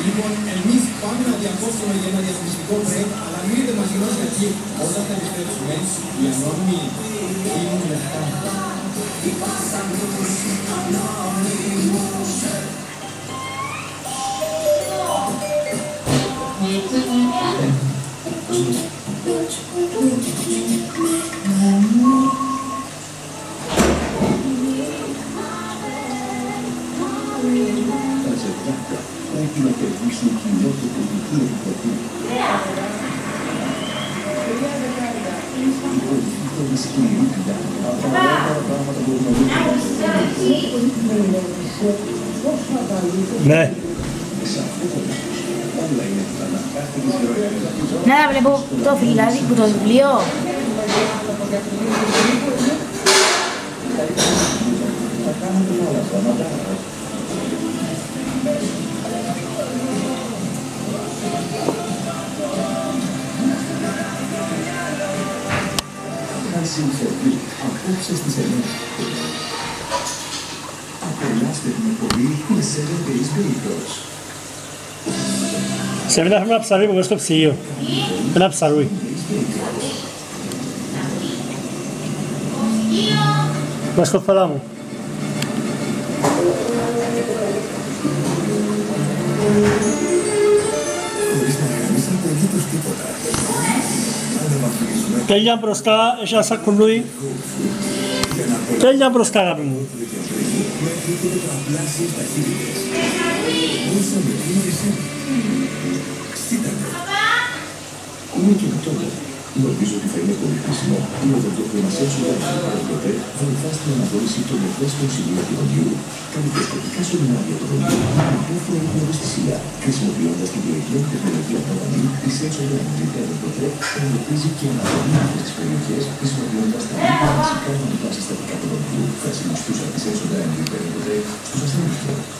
Λοιπόν, εμείς πάμε να διακόψουμε για ένα διαφημιστικό break, αλλά μείνετε μαζί μας γιατί όταν θα επιστρέψουμε, οι ανώνυμοι δίνουν λεφτά. Πρέπει να κερδίσουν κοινό και πολιτική επιτροπή. Η πολιτική θέλει σκληρή δουλειά. Πράγματα που Ναι. Να βλέπω το φυλάδι που το βιβλίο. Απόψε στις 9. Απολαύστε την εκπομπή με 7 Days Bakers. Σε μην έχουμε ένα ψαρούι που βρίσκω στο ψυγείο. Ένα ψαρούι. Μας το φαλά μου. Χωρίς να γραμμίσετε γήτως τίποτα. Τέλεια μπροστά, έχει ένα σακουλούι. Τέλεια μπροστά, αγάπη μου. Είναι και τότε. Νομίζω ότι θα είναι πολύ χρήσιμο. Η οδοντοφρονασία ποτέ βοηθά στην αναβόληση των ευαίσθητων σημείων του δοντιού. Κάνει προστατικά σωμινάρια του δοντιού με υπόφρονη γνωριστησία. Χρησιμοποιώντας την προηγούμενη τεχνολογία Novanil, η Sensodyne Repair ποτέ εντοπίζει και αναβολεί αυτές τις περιοχές χρησιμοποιώντας τα ίδια βασικά νοητά συστατικά του δοντιού. Θα συνιστούσαν τη Sensodyne Repair ποτέ στους ασθενείς του.